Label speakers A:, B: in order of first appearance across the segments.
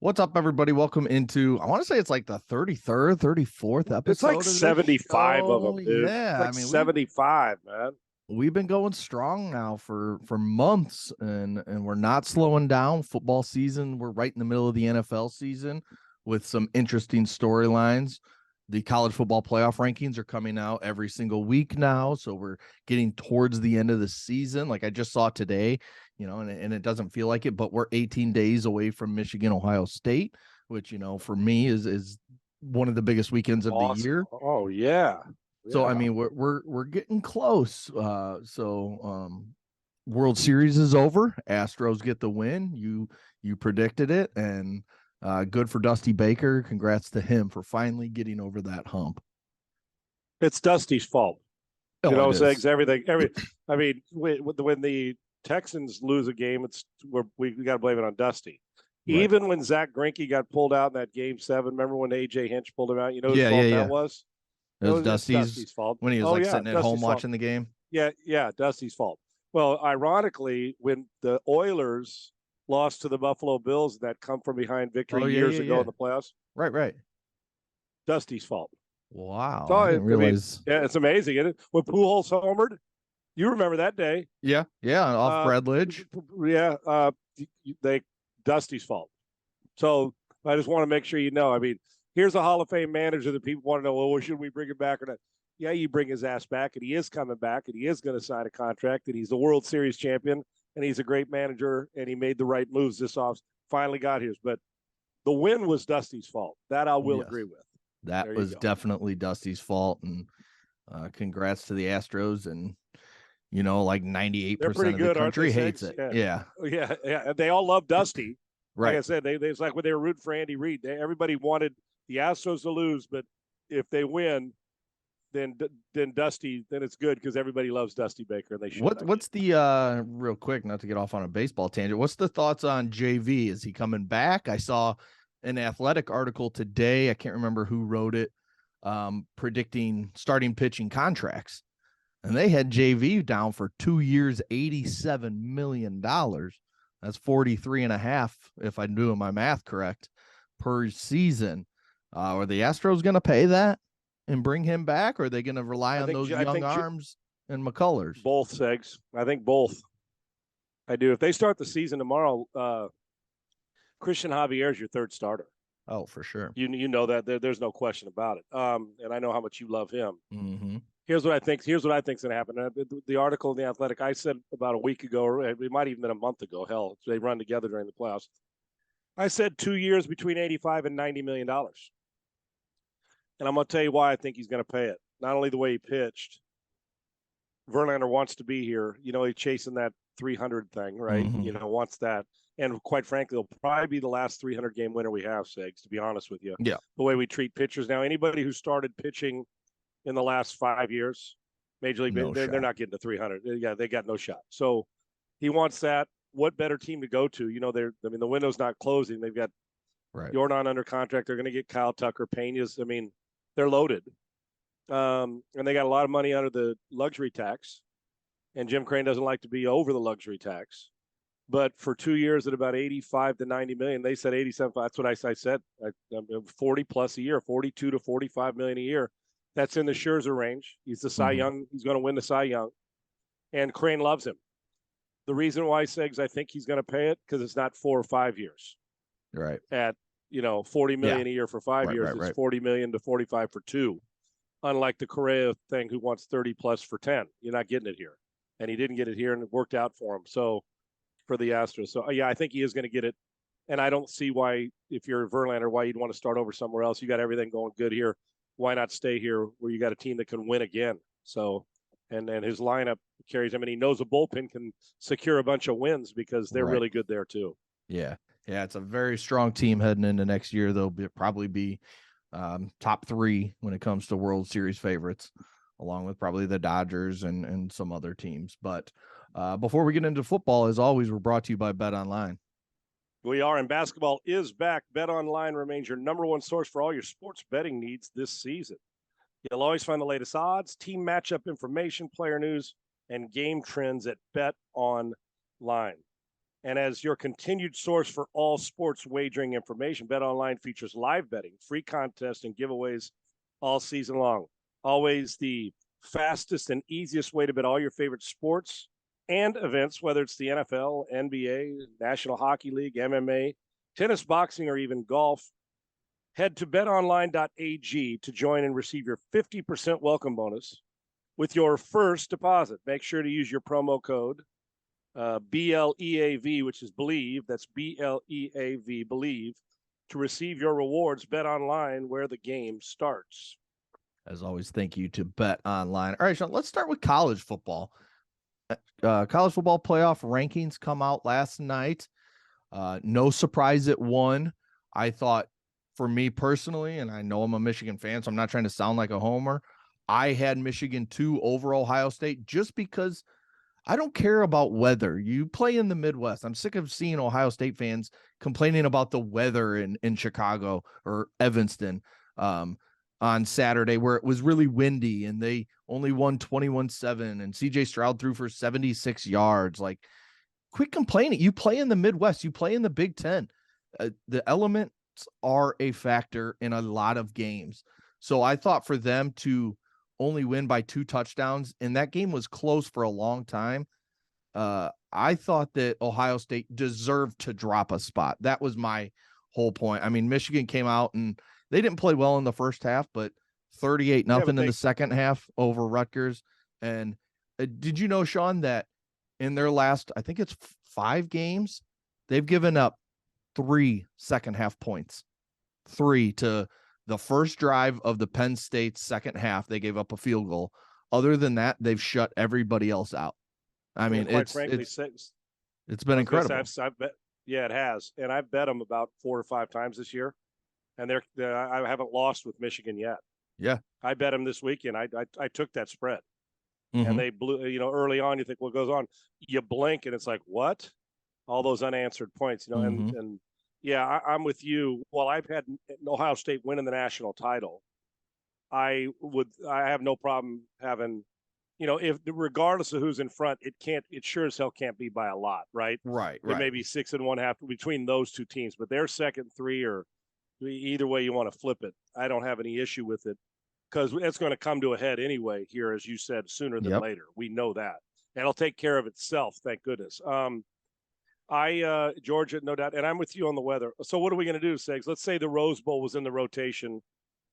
A: What's up, everybody? Welcome into, I want to say it's like the 33rd, 34th
B: It's
A: episode
B: like
A: of this
B: 75 of
A: show.
B: them, dude.
A: Yeah, I
B: Like
A: mean,
B: 75, man.
A: we've been going strong now for months, and we're not slowing down. Football season, we're right in the middle of the NFL season with some interesting storylines. The college football playoff rankings are coming out every single week now, so we're getting towards the end of the season. Like I just saw today, and it doesn't feel like it, but we're 18 days away from Michigan, Ohio State, which for me is one of the biggest weekends of the
B: Awesome.
A: year.
B: Oh, yeah.
A: So I
B: Yeah.
A: mean, we're getting close. World Series is over. Astros get the win. You predicted it, and good for Dusty Baker. Congrats to him for finally getting over that hump.
B: It's Dusty's fault.
A: Oh,
B: You know,
A: it
B: saying
A: is.
B: I mean, when the Texans lose a game, we got to blame it on Dusty.
A: Right.
B: Even when Zach Greinke got pulled out in that game 7, remember when AJ Hinch pulled him out? You know whose
A: Yeah,
B: fault
A: yeah,
B: that
A: yeah.
B: was?
A: It was
B: It's Dusty's fault.
A: when he was
B: Oh,
A: like
B: yeah,
A: sitting at home
B: Dusty's fault.
A: watching the game.
B: Yeah, Dusty's fault. Well, ironically, when the Oilers lost to the Buffalo Bills, that come from behind victory years ago in the playoffs,
A: Right.
B: Dusty's fault.
A: Wow,
B: So
A: I didn't realize.
B: yeah, it's amazing, isn't it? When Pujols homered, you remember that day?
A: Yeah, off Brad Lidge.
B: Yeah, Dusty's fault. So I just want to make sure you know. I mean, here's a Hall of Fame manager that people want to know. Well, should we bring him back or not? Yeah, you bring his ass back, and he is coming back, and he is going to sign a contract, and he's the World Series champion, and he's a great manager, and he made the right moves this off. Finally got his, but the win was Dusty's fault. That I will agree with.
A: That was definitely Dusty's fault, and congrats to the Astros. And like 98% of the country hates it. Yeah.
B: They all love Dusty.
A: Right.
B: Like I said, it's like when they were rooting for Andy Reid. Everybody wanted the Astros to lose, but if they win, then Dusty, then it's good because everybody loves Dusty Baker. And they should.
A: What's the real quick, not to get off on a baseball tangent? What's the thoughts on JV? Is he coming back? I saw an Athletic article today. I can't remember who wrote it, predicting starting pitching contracts, and they had JV down for 2 years, $87 million. That's 43.5, if I'm doing my math correct, per season. Are the Astros going to pay that and bring him back, or are they going to rely on those young arms and McCullers?
B: Both, Segs. I think both. I do. If they start the season tomorrow, Christian Javier is your third starter.
A: Oh, for sure.
B: You know that. There's no question about it. And I know how much you love him.
A: Mm-hmm.
B: Here's what I think. Here's what I think's going to happen. The article in the Athletic, I said about a week ago, or it might even been a month ago. Hell, they run together during the playoffs. I said 2 years between $85 and $90 million. And I'm going to tell you why I think he's going to pay it. Not only the way he pitched. Verlander wants to be here. He's chasing that 300 thing, right?
A: Mm-hmm.
B: Wants that. And quite frankly, he'll probably be the last 300-game winner we have, Segs, to be honest with you.
A: Yeah.
B: The way we treat pitchers now, anybody who started pitching in the last 5 years, Major League, they're not getting to 300. Yeah, they got no shot. So he wants that. What better team to go to? The window's not closing. They've got Jordan under contract. They're going to get Kyle Tucker, Pena's. They're loaded. And they got a lot of money under the luxury tax. And Jim Crane doesn't like to be over the luxury tax. But for 2 years at about 85 to 90 million, they said 87. That's what I said. 40 plus a year, 42 to 45 million a year. That's in the Scherzer range. He's the Cy Young. He's going to win the Cy Young. And Crane loves him. The reason why, Segs, I think he's going to pay it because it's not 4 or 5 years.
A: Right.
B: At, $40 million a year for 5 years. It's $40 million to 45 for 2. Unlike the Correa thing who wants 30 plus for 10. You're not getting it here. And he didn't get it here, and it worked out for him. So for the Astros. So, I think he is going to get it. And I don't see why, if you're Verlander, why you'd want to start over somewhere else. You got everything going good here. Why not stay here where you got a team that can win again? So, and his lineup carries him, and he knows a bullpen can secure a bunch of wins because they're really good there too.
A: Yeah. It's a very strong team heading into next year. They'll probably be top 3 when it comes to World Series favorites, along with probably the Dodgers and some other teams. But before we get into football, as always, we're brought to you by Bet Online.
B: We are, and basketball is back. Bet Online remains your number one source for all your sports betting needs this season. You'll always find the latest odds, team matchup information, player news, and game trends at Bet Online. And as your continued source for all sports wagering information, BetOnline features live betting, free contests, and giveaways all season long. Always the fastest and easiest way to bet all your favorite sports and events, whether it's the NFL, NBA, National Hockey League, MMA, tennis, boxing, or even golf. Head to betonline.ag to join and receive your 50% welcome bonus with your first deposit. Make sure to use your promo code BLEAV, which is believe. That's BLEAV, believe, to receive your rewards. Bet online, where the game starts.
A: As always, thank you to Bet Online. All right, Sean, let's start with college football. College football playoff rankings come out last night. No surprise it won. I thought, for me personally, and I know I'm a Michigan fan, so I'm not trying to sound like a homer, I had Michigan 2 over Ohio State just because I don't care about weather. You play in the Midwest. I'm sick of seeing Ohio State fans complaining about the weather in Chicago or Evanston on Saturday, where it was really windy and they only won 21-7 and CJ Stroud threw for 76 yards. Like, quit complaining. You play in the Midwest. You play in the Big Ten. The elements are a factor in a lot of games. So I thought for them to only win by 2 touchdowns, and that game was close for a long time. I thought that Ohio State deserved to drop a spot. That was my whole point. I mean, Michigan came out and they didn't play well in the first half, but 38-0 in the second half over Rutgers. And did you know, Sean, that in their last, I think it's 5 games, they've given up 3 second half points. 3 to the first drive of the Penn State second half. They gave up a field goal. Other than that, they've shut everybody else out. I mean, it's been incredible.
B: I've bet, yeah, it has. And I've bet them about 4 or 5 times this year. And I haven't lost with Michigan yet.
A: Yeah.
B: I bet them this weekend. I took that spread. Mm-hmm. And they blew, early on, you think, what goes on? You blink and it's like, what? All those unanswered points,
A: mm-hmm.
B: and yeah, I'm with you. While I've had Ohio State winning the national title, I have no problem having, if regardless of who's in front, it sure as hell can't be by a lot, right?
A: Right.
B: It may be 6-1 between those 2 teams, but they're 2nd, 3, or either way you want to flip it. I don't have any issue with it because it's going to come to a head anyway here, as you said, sooner than later. We know that. And it'll take care of itself, thank goodness. Georgia, no doubt, and I'm with you on the weather. So what are we going to do, Segs? Let's say the Rose Bowl was in the rotation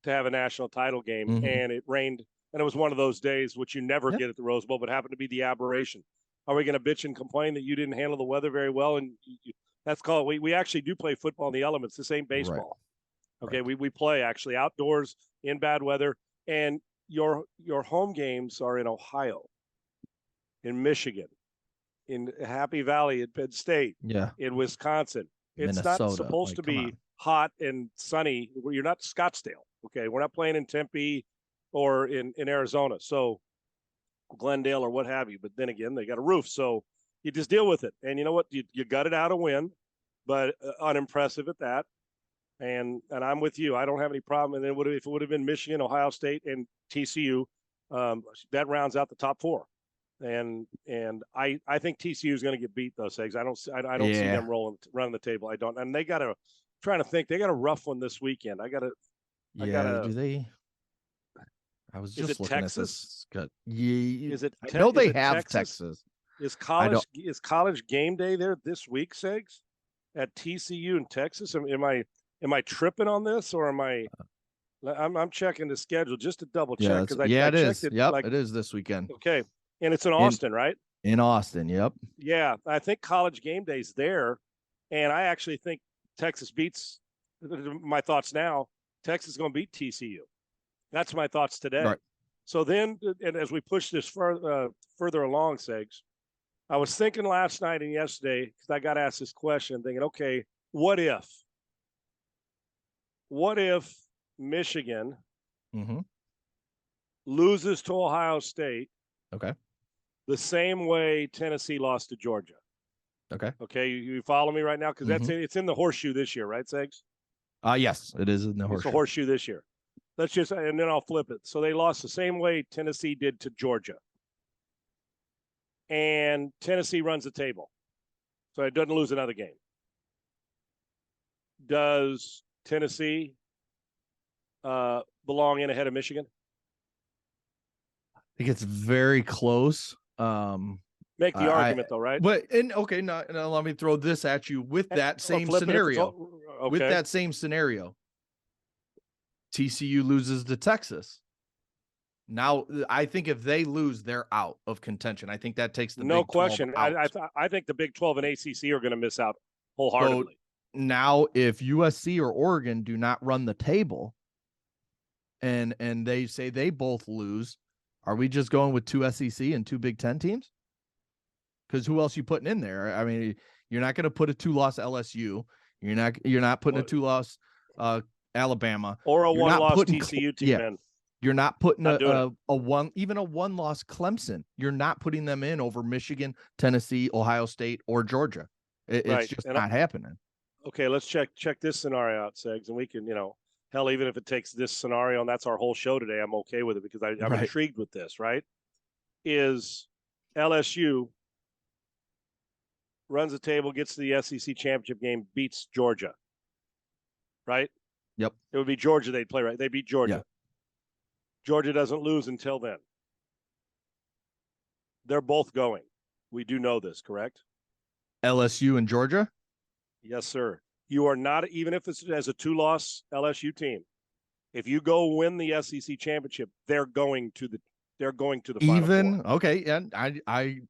B: to have a national title game, mm-hmm. and it rained, and it was one of those days which you never get at the Rose Bowl, but happened to be the aberration. Are we going to bitch and complain that you didn't handle the weather very well? And that's called, we actually do play football in the elements. This ain't baseball. Right. Okay, right. We play actually outdoors in bad weather, and your home games are in Ohio, in Michigan, in Happy Valley at Penn State, in Wisconsin. It's Minnesota. Not supposed to be hot and sunny. You're not Scottsdale, okay? We're not playing in Tempe or in Arizona, so Glendale or what have you. But then again, they got a roof, so you just deal with it. And you know what? You got it out a win, but unimpressive at that. And I'm with you. I don't have any problem. And then if it would have been Michigan, Ohio State, and TCU, that rounds out the top 4. And I think TCU is going to get beat, though, Segs. I don't see them running the table. I don't. And they got trying to think. They got a rough one this weekend.
A: Do they? I was just looking
B: Texas?
A: At this. Yeah.
B: Is it?
A: I know they have Texas.
B: Is college game day there this week, Segs? At TCU in Texas? Am I tripping on this, or am I? I'm checking the schedule just to double check because I
A: it is.
B: It,
A: it is this weekend.
B: Okay. And it's in Austin, right?
A: In Austin, yep.
B: Yeah, I think college game day's there, and I actually think Texas beats. My thoughts now: Texas is going to beat TCU. That's my thoughts today.
A: Right.
B: So then, and as we push this further along, Segs, I was thinking last night and yesterday because I got asked this question, thinking, okay, what if Michigan loses to Ohio State?
A: Okay.
B: The same way Tennessee lost to Georgia. Okay. You follow me right now? Because it's in the horseshoe this year, right, Segs?
A: Yes, it is in the horseshoe.
B: It's a horseshoe this year. And then I'll flip it. So they lost the same way Tennessee did to Georgia. And Tennessee runs the table. So it doesn't lose another game. Does Tennessee belong in ahead of Michigan?
A: I think it's very close.
B: Make the argument, though, right?
A: But okay, now let me throw this at you with that same scenario.
B: Okay.
A: With that same scenario, TCU loses to Texas. Now, I think if they lose, they're out of contention. I think that takes the
B: no
A: Big 12
B: question.
A: out.
B: I think the Big 12 and ACC are going to miss out wholeheartedly.
A: So now, if USC or Oregon do not run the table, and they say they both lose, are we just going with 2 SEC and 2 Big Ten teams? Because who else you putting in there? I mean, you're not going to put a 2-loss LSU. You're not putting a 2-loss Alabama
B: or a 1-loss TCU team in.
A: You're not putting a 1-loss Clemson. You're not putting them in over Michigan, Tennessee, Ohio State, or Georgia. It's just not happening.
B: Okay, let's check this scenario out, Segs, and we can, hell, even if it takes this scenario, and that's our whole show today, I'm okay with it because I'm intrigued with this, right? Is LSU runs the table, gets to the SEC championship game, beats Georgia, right?
A: Yep.
B: It would be Georgia they'd play, right? They beat Georgia.
A: Yeah.
B: Georgia doesn't lose until then. They're both going. We do know this, correct?
A: LSU and Georgia?
B: Yes, sir. You are not, even if it's as a 2-loss LSU team, if you go win the SEC championship, they're going to the Final Four.
A: Okay, and I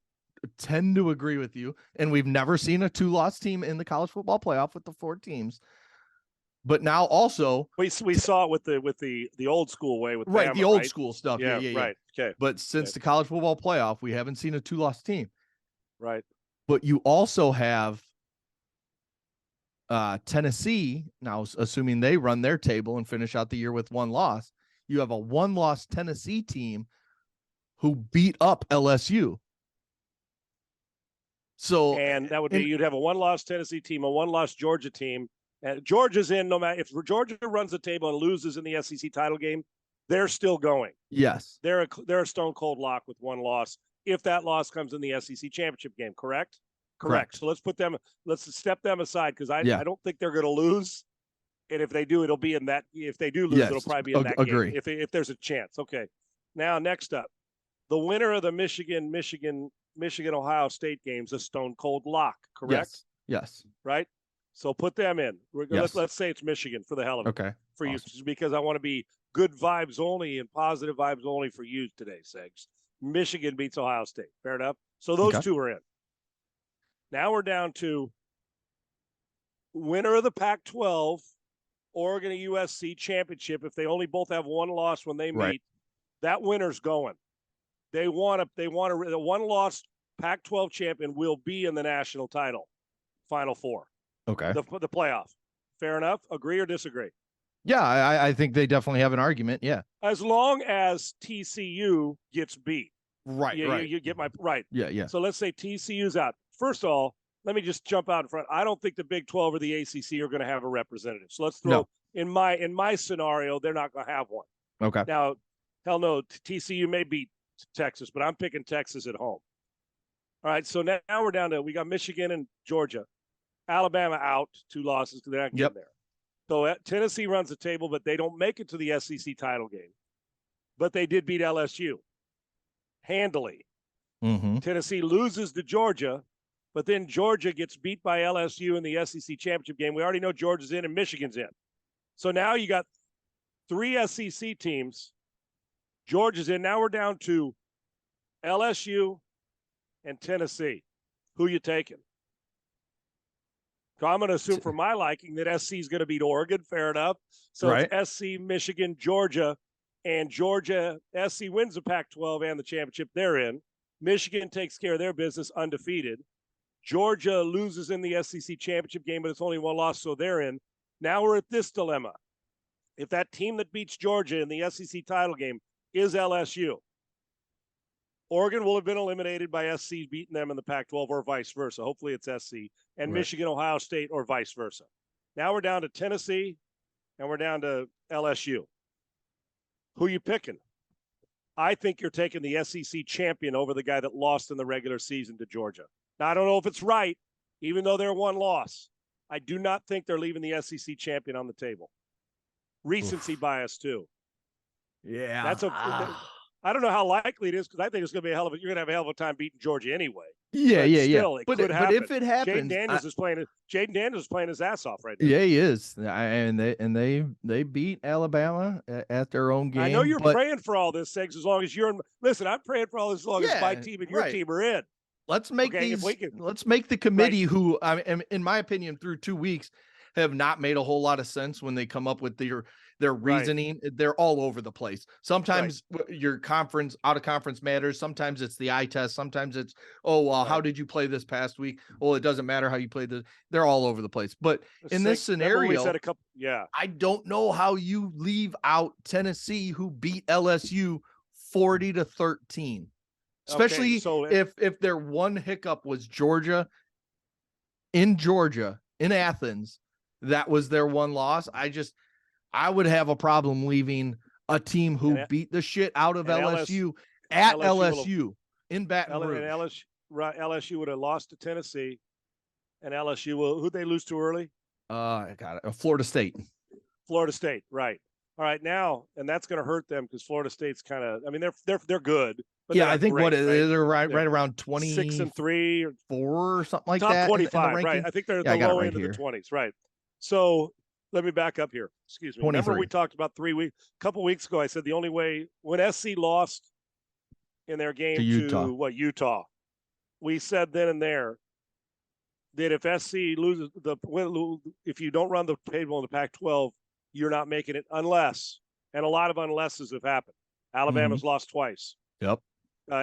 A: tend to agree with you. And we've never seen a 2-loss team in the college football playoff with the 4 teams. But now also
B: we saw it with the old school way with
A: right
B: Bama,
A: the old school stuff. Yeah,
B: right. Okay.
A: But since the college football playoff, we haven't seen a 2-loss team.
B: Right.
A: But you also have Tennessee now, assuming they run their table and finish out the year with 1 loss. You have a 1-loss Tennessee team who beat up LSU. So
B: and that would be you'd have a 1-loss Tennessee team, a 1-loss Georgia team. And Georgia's in no matter if Georgia runs the table and loses in the SEC title game, they're still going.
A: Yes.
B: They're a stone cold lock with 1 loss if that loss comes in the SEC championship game, correct? Correct. So let's step them aside because I don't think they're going to lose. And if they do, it'll be in that. If they do lose, it'll probably be in that game. If there's a chance. Okay. Now, next up, the winner of the Michigan Ohio State game's a stone cold lock, correct?
A: Yes.
B: Right? So put them in. Let's say it's Michigan for the hell of it.
A: Okay.
B: For you, because I want to be good vibes only and positive vibes only for you today, Segs. Michigan beats Ohio State. Fair enough? So those 2 are in. Now we're down to winner of the Pac-12, Oregon and USC championship. If they only both have 1 loss when they meet, that winner's going. They want a 1-loss Pac-12 champion will be in the national title, Final Four.
A: Okay.
B: The playoff. Fair enough? Agree or disagree?
A: Yeah, I think they definitely have an argument. Yeah.
B: As long as TCU gets beat.
A: Right.
B: You get my right.
A: Yeah.
B: So let's say TCU's out. First of all, let me just jump out in front. I don't think the Big 12 or the ACC are going to have a representative. So let's throw in my scenario, they're not going to have one.
A: Okay.
B: Now, hell no, TCU may beat Texas, but I'm picking Texas at home. All right. So now we're down to we got Michigan and Georgia. Alabama out, 2 losses because they're not getting there. So Tennessee runs the table, but they don't make it to the SEC title game. But they did beat LSU handily.
A: Mm-hmm.
B: Tennessee loses to Georgia, but then Georgia gets beat by LSU in the SEC championship game. We already know Georgia's in and Michigan's in. So now you got 3 SEC teams. Georgia's in. Now we're down to LSU and Tennessee. Who you taking? So I'm going to assume for my liking that SC is going to beat Oregon. Fair enough. So it's SC, Michigan, Georgia, and Georgia. SC wins the Pac-12 and the championship. They're in. Michigan takes care of their business undefeated. Georgia loses in the SEC championship game, but it's only 1 loss, so they're in. Now we're at this dilemma. If that team that beats Georgia in the SEC title game is LSU, Oregon will have been eliminated by SC beating them in the Pac-12 or vice versa. Hopefully it's SC. And Michigan, Ohio State, or vice versa. Now we're down to Tennessee, and we're down to LSU. Who you picking? I think you're taking the SEC champion over the guy that lost in the regular season to Georgia. Now, I don't know if it's right. even though they're one loss, I do not think they're leaving the SEC champion on the table. Recency bias too.
A: Yeah,
B: that's I don't know how likely it is, because I think it's going to be you're going to have a hell of a time beating Georgia anyway.
A: Yeah,
B: but
A: yeah,
B: still,
A: yeah.
B: But
A: if it happens,
B: Jaden Daniels is playing his ass off right now.
A: Yeah, he is, and they beat Alabama at their own game.
B: I know you're praying for all this, Segs. As long as you're in, listen, I'm praying for all this as long as my team and your team are in.
A: Let's make let's make the committee, who, in my opinion, through 2 weeks, have not made a whole lot of sense when they come up with their reasoning. They're all over the place. Sometimes your out of conference matters. Sometimes it's the eye test. Sometimes it's, how did you play this past week? Well, it doesn't matter how you played this. They're all over the place. But in this scenario, I don't know how you leave out Tennessee, who beat LSU 40-13. Especially if their one hiccup was Georgia, in Athens, that was their one loss. I would have a problem leaving a team who beat the shit out of LSU at LSU in Baton Rouge.
B: LSU would have lost to Tennessee, and LSU who'd they lose to early?
A: I got it. Florida State.
B: Right. All right, now, and that's going to hurt them, because Florida State's kind of, they're good. But
A: I think they're right around
B: 26-3
A: or 4 or something like
B: top
A: that.
B: Top 25, right? I think they're the low end of the 20s, right? So let me back up here. Excuse me.
A: 23.
B: Remember we talked about a couple weeks ago, I said the only way, when SC lost in their game to Utah, we said then and there that if SC loses if you don't run the table in the Pac-12, you're not making it, unless, and a lot of unlesses have happened. Alabama's lost twice.
A: Yep.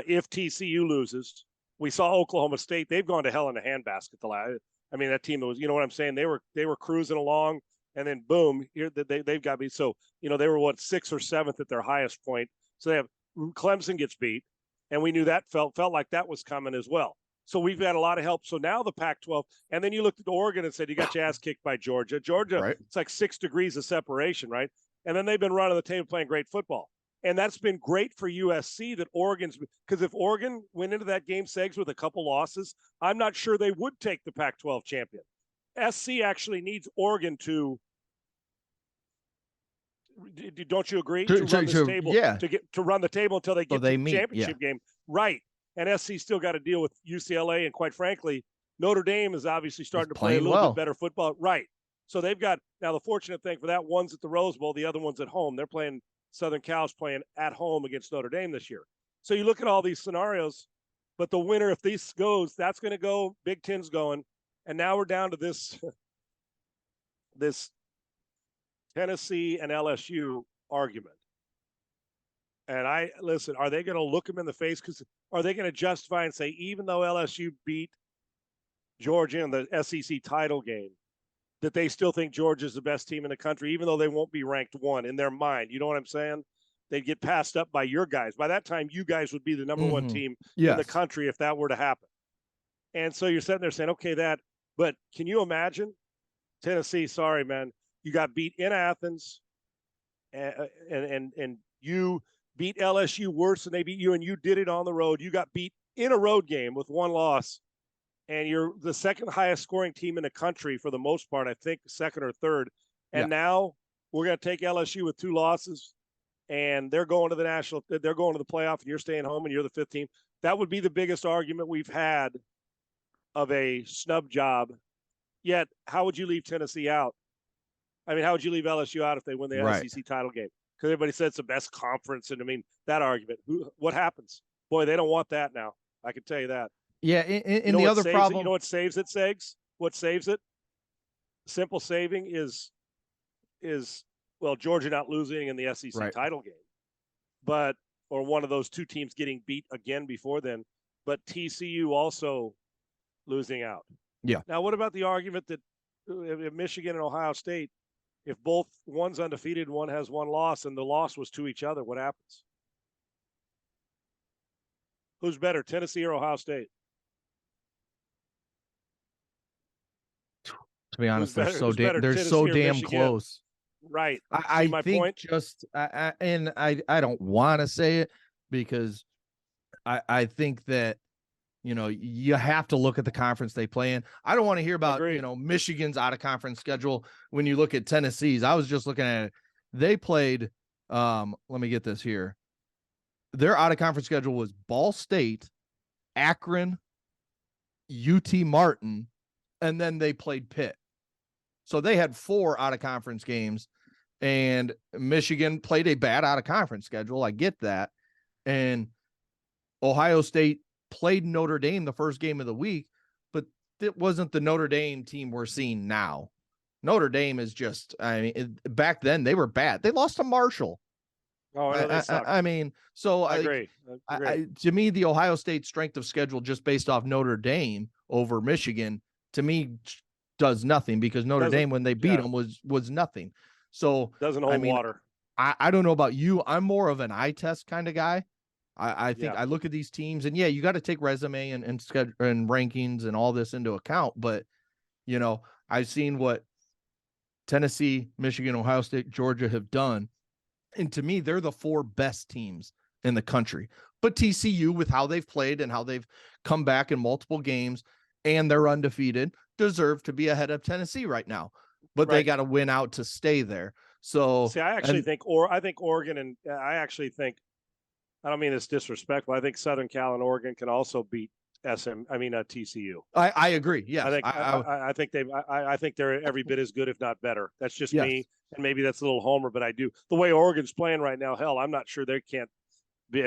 B: If TCU loses, we saw Oklahoma State. They've gone to hell in a handbasket. That team was, you know what I'm saying? They were cruising along, and then boom, here they've got beat. So, they were 6th or 7th at their highest point. So Clemson gets beat, and we knew that felt like that was coming as well. So we've had a lot of help. So now the Pac-12, and then you looked at Oregon and said, you got your ass kicked by Georgia. Georgia, It's like 6 degrees of separation, right? And then they've been running the table playing great football. And that's been great for USC that because if Oregon went into that game, Segs, with a couple losses, I'm not sure they would take the Pac-12 champion. SC actually needs Oregon to, don't you agree? To run this table, to run the table until they get to the championship game. Right. And SC still got to deal with UCLA, and quite frankly, Notre Dame is obviously starting to play a little bit better football. Right. So they've got, now the fortunate thing for that, one's at the Rose Bowl, the other one's at home. They're playing, Southern Cal's playing at home against Notre Dame this year. So you look at all these scenarios, but the winner, if this goes, that's going to go, Big Ten's going. And now we're down to this Tennessee and LSU argument. And are they going to look them in the face? Because are they going to justify and say, even though LSU beat Georgia in the SEC title game, that they still think Georgia's the best team in the country, even though they won't be ranked 1 in their mind? You know what I'm saying? They'd get passed up by your guys. By that time, you guys would be the number 1 team in the country if that were to happen. And so you're sitting there saying, okay, but can you imagine Tennessee? Sorry, man, you got beat in Athens, and you beat LSU worse than they beat you, and you did it on the road. You got beat in a road game with 1 loss, and you're the 2nd highest scoring team in the country for the most part, I think 2nd or 3rd. And now we're going to take LSU with 2 losses, and they're going to the playoff, and you're staying home, and you're the 5th team. That would be the biggest argument we've had of a snub job. Yet, how would you leave Tennessee out? How would you leave LSU out if they win the SEC title game? Because everybody said it's the best conference, and that argument. What happens? Boy, they don't want that now. I can tell you that.
A: Yeah, and the other problem,
B: you know what saves it, Segs? What saves it? Simple saving is Georgia not losing in the SEC title game, or one of those 2 teams getting beat again before then, but TCU also losing out.
A: Yeah.
B: Now, what about the argument that if Michigan and Ohio State, if both one's undefeated, one has 1 loss, and the loss was to each other, what happens? Who's better, Tennessee or Ohio State?
A: To be honest, they're so damn close.
B: Right.
A: I think I don't want to say it, because I think that you have to look at the conference they play in. I don't want to hear about,
B: Agreed.
A: Michigan's out of conference schedule when you look at Tennessee's. I was just looking at it. They played, let me get this here. Their out of conference schedule was Ball State, Akron, UT Martin, and then they played Pitt. So they had 4 out of conference games, and Michigan played a bad out of conference schedule. I get that. And Ohio State played Notre Dame the first game of the week, but it wasn't the Notre Dame team we're seeing now. Notre Dame is just, back then they were bad. They lost to Marshall.
B: Oh, I agree.
A: To me, the Ohio State strength of schedule just based off Notre Dame over Michigan, to me, does nothing, because Notre Dame, when they beat them, was nothing. So
B: doesn't hold water.
A: I don't know about you. I'm more of an eye test kind of guy. I think I look at these teams, and you got to take resume and schedule and rankings and all this into account. But I've seen what Tennessee, Michigan, Ohio State, Georgia have done, and to me, they're the 4 best teams in the country. But TCU, with how they've played and how they've come back in multiple games, and they're undefeated, deserve to be ahead of Tennessee right now. But they got to win out to stay there. So
B: I think Oregon, and I don't mean this disrespectful. I think Southern Cal and Oregon can also beat TCU.
A: I agree. Yes.
B: I think they're every bit as good, if not better. That's just me. And maybe that's a little homer, but I do. The way Oregon's playing right now, hell, I'm not sure they can't be.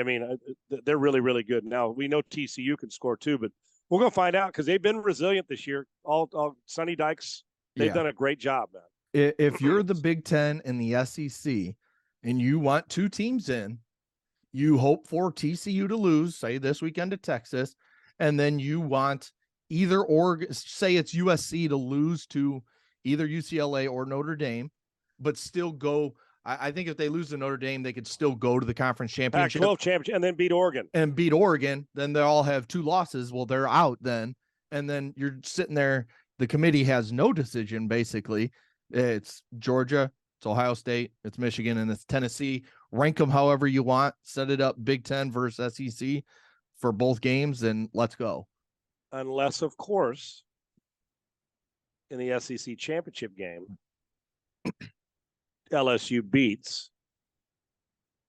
B: They're really, really good. Now, we know TCU can score too, but we're going to find out, because they've been resilient this year. All Sonny Dykes, they've done a great job, man.
A: If you're the Big Ten and the SEC and you want 2 teams in, you hope for TCU to lose, say this weekend to Texas, and then you want either Oregon, say it's USC, to lose to either UCLA or Notre Dame, but still go. I think if they lose to Notre Dame, they could still go to the conference championship.
B: Pac-12 championship, and then beat Oregon.
A: Then they all have 2 losses. Well, they're out then. And then you're sitting there. The committee has no decision, basically. It's Georgia, it's Ohio State, it's Michigan, and it's Tennessee. Rank them however you want. Set it up Big Ten versus SEC for both games, and let's go.
B: Unless, of course, in the SEC championship game, LSU beats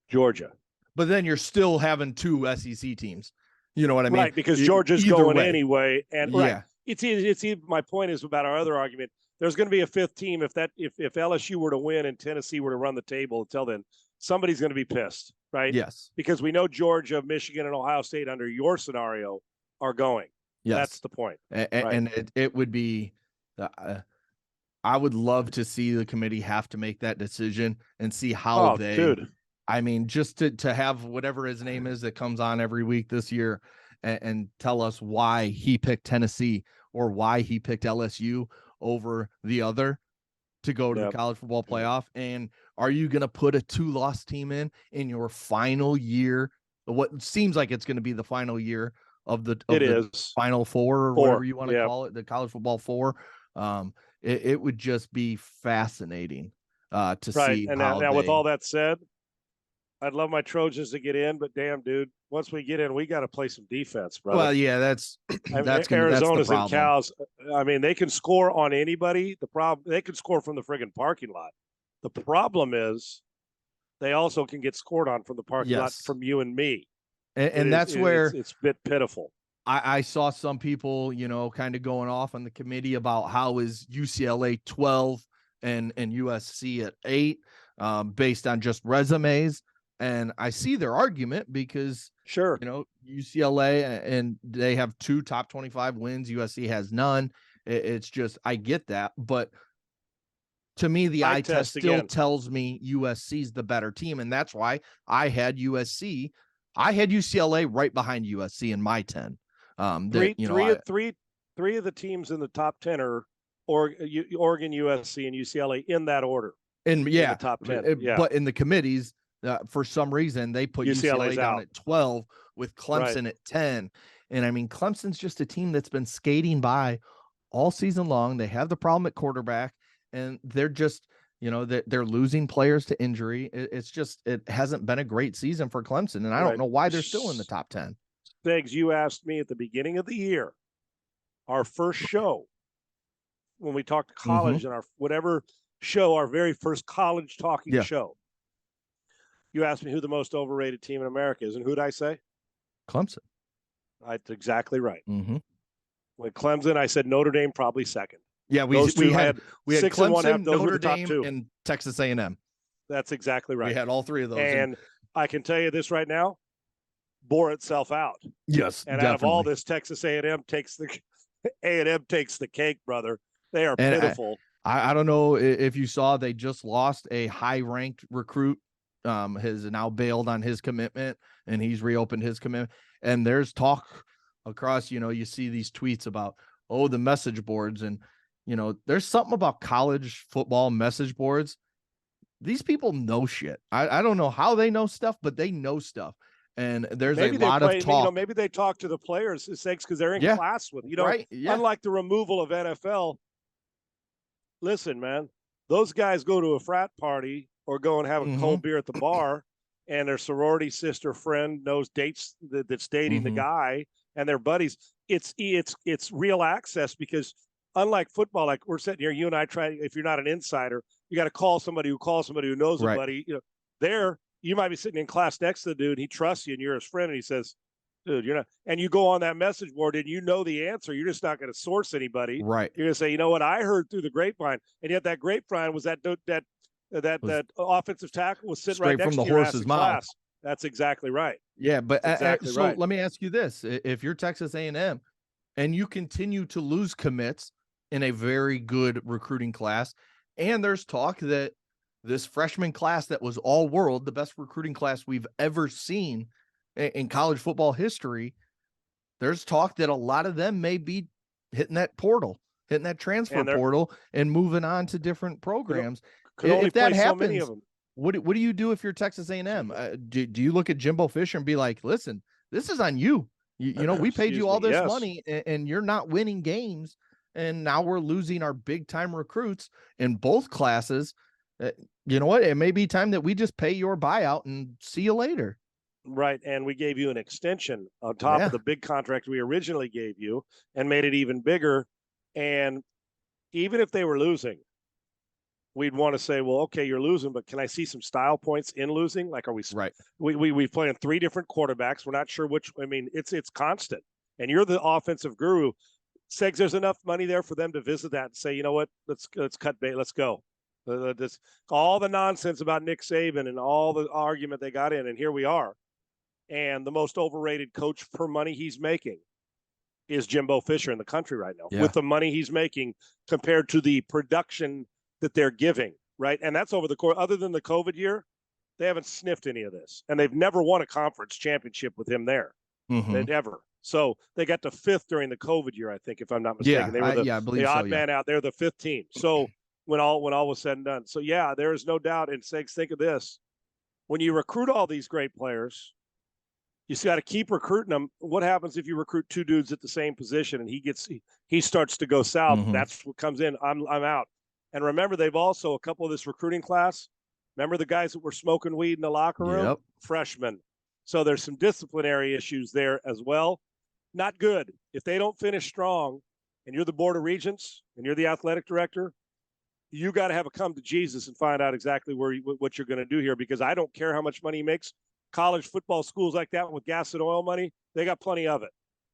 B: Georgia.
A: But then you're still having 2 SEC tems. You know what I mean?
B: Right, because Georgia's going anyway. And it's my point is about our other argument. There's going to be a 5th team if LSU were to win and Tennessee were to run the table until then. Somebody's going to be pissed, right?
A: Yes.
B: Because we know Georgia, Michigan, and Ohio State under your scenario are going. Yes. That's the point.
A: And it would be I would love to see the committee have to make that decision and see how just to have whatever his name is that comes on every week this year and tell us why he picked Tennessee or why he picked LSU over the other to go to the college football playoff. And are you going to put a 2-loss team in your final year? What seems like it's going to be the final year of the Final Four or whatever you want to call it, the college football 4. It would just be fascinating to see.
B: And now with all that said, I'd love my Trojans to get in, but damn, dude, once we get in, we got to play some defense, brother.
A: Well, yeah, that's
B: Arizona's and Cal's. They can score on anybody. The problem, they can score from the friggin' parking lot. The problem is they also can get scored on from the parking lot from you and me.
A: And that's where
B: it's a bit pitiful.
A: I saw some people, kind of going off on the committee about how is UCLA 12 and USC at 8 based on just resumes. And I see their argument because UCLA and they have 2 top 25 wins. USC has none. It's just, I get that. But to me, the eye test still tells me USC's the better team. And that's why I had USC. I had UCLA right behind USC in my 10.
B: Three of the teams in the top 10 are Oregon, USC, and UCLA in that order.
A: In the
B: top 10.
A: But in the committees, for some reason, they put UCLA down at 12 with Clemson at 10. And Clemson's just a team that's been skating by all season long. They have the problem at quarterback, and they're just, they're losing players to injury. It hasn't been a great season for Clemson, and I don't know why they're still in the top 10.
B: Things you asked me at the beginning of the year, our first show, when we talked college and our whatever show, our very first college talking show. You asked me who the most overrated team in America is, and who'd I say?
A: Clemson.
B: That's exactly right. When Clemson, I said Notre Dame probably second.
A: Yeah, we had Clemson, Notre Dame, and Texas A&M.
B: That's exactly right.
A: We had all three of those.
B: And I can tell you this right now, bore itself out.
A: Yes,
B: and definitely. Out of all this, Texas A&M takes the cake, brother. They are pitiful.
A: I don't know if you saw, they just lost a high-ranked recruit. Has now bailed on his commitment, and he's reopened his commitment. And there's talk across, you see these tweets about, the message boards. And, there's something about college football message boards. These people know shit. I don't know how they know stuff, but they know stuff. And there's a lot of talk.
B: Maybe they talk to the players' sakes because they're in class with them.
A: Right?
B: Unlike the removal of NFL. Listen, man, those guys go to a frat party or go and have a cold beer at the bar, and their sorority sister friend knows dates that's dating the guy, and their buddies. It's real access, because unlike football, like we're sitting here, you and I try. If you're not an insider, you got to call somebody who knows a buddy. There you might be sitting in class next to the dude. He trusts you, and you're his friend, and he says, "Dude, you're not." And you go on that message board, and you know the answer. You're just not going to source anybody.
A: Right.
B: You're going to say, "You know what? I heard through the grapevine," and yet that grapevine was that offensive tackle was sitting right next to your horse's mouth. Class. That's exactly right.
A: Yeah, but right. Let me ask you this: if you're Texas A&M and you continue to lose commits in a very good recruiting class, and there's talk that this freshman class that was all world, the best recruiting class we've ever seen in college football history, there's talk that a lot of them may be hitting that transfer portal and moving on to different programs. If that happens, so what do you do if you're Texas A&M? Do you look at Jimbo Fisher and be like, listen, this is on you. We paid you all this money and you're not winning games. And now we're losing our big time recruits in both classes. You know what? It may be time that we just pay your buyout and see you later.
B: Right. And we gave you an extension on top of the big contract we originally gave you and made it even bigger. And even if they were losing, we'd want to say, well, okay, you're losing, but can I see some style points in losing? Like, are we right? We play on 3 different quarterbacks. We're not sure which. I mean, it's constant. And you're the offensive guru. Segs, there's enough money there for them to visit that and say, you know what, let's cut bait, let's go. All the nonsense about Nick Saban and all the argument they got in, and here we are. And the most overrated coach per money he's making is Jimbo Fisher in the country right now, with the money he's making compared to the production that they're giving, right? And that's over the course. Other than the COVID year, they haven't sniffed any of this, and they've never won a conference championship with him there. They'd ever. So they got to 5th during the COVID year, I think, if I'm not mistaken. They were the odd man out. They're the 5th team. So when all was said and done. So there is no doubt. And Segs, think of this: when you recruit all these great players, you got to keep recruiting them. What happens if you recruit 2 dudes at the same position and he starts to go south? That's what comes in. I'm out. And remember, they've also, a couple of this recruiting class, remember the guys that were smoking weed in the locker room? Freshmen. So there's some disciplinary issues there as well. Not good. If they don't finish strong, and you're the board of regents and you're the athletic director, you got to have a come to Jesus and find out exactly what you're going to do here, because I don't care how much money he makes. College football schools like that with gas and oil money, they got plenty of it.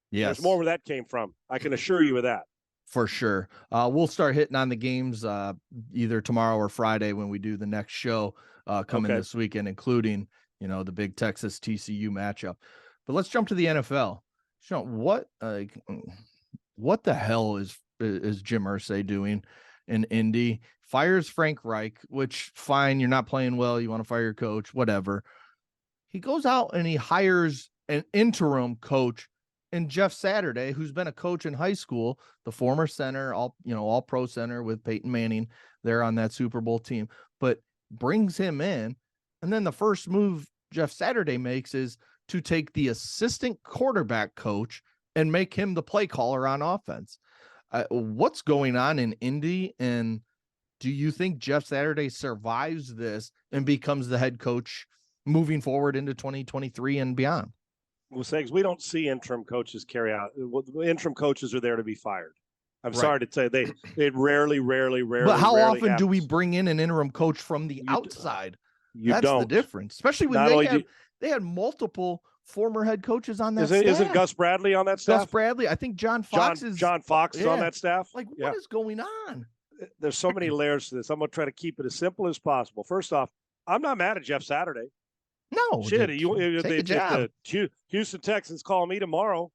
A: Yes.
B: There's more where that came from. I can assure you of that.
A: For sure. We'll start hitting on the games either tomorrow or Friday when we do the next show coming this weekend, including, the big Texas TCU matchup. But let's jump to the NFL. Sean, what the hell is Jim Irsay doing in Indy? Fires Frank Reich, which, fine, you're not playing well, you want to fire your coach, whatever. He goes out and he hires an interim coach in Jeff Saturday, who's been a coach in high school, the former center, all pro center with Peyton Manning there on that Super Bowl team, but brings him in. And then the first move Jeff Saturday makes is to take the assistant quarterback coach and make him the play caller on offense. What's going on in Indy? And do you think Jeff Saturday survives this and becomes the head coach moving forward into 2023 and beyond?
B: Well, Segs, we don't see interim coaches carry out. Interim coaches are there to be fired. I'm sorry to say it rarely.
A: But how often
B: happens.
A: do we bring in an interim coach from the outside? That's the difference, especially when they had multiple former head coaches on that staff.
B: Isn't Gus Bradley on that staff?
A: Gus Bradley. I think John Fox is
B: on that staff.
A: Like, what is going on?
B: There's so many layers to this. I'm going to try to keep it as simple as possible. First off, I'm not mad at Jeff Saturday.
A: No.
B: Shit, if the Houston Texans call me tomorrow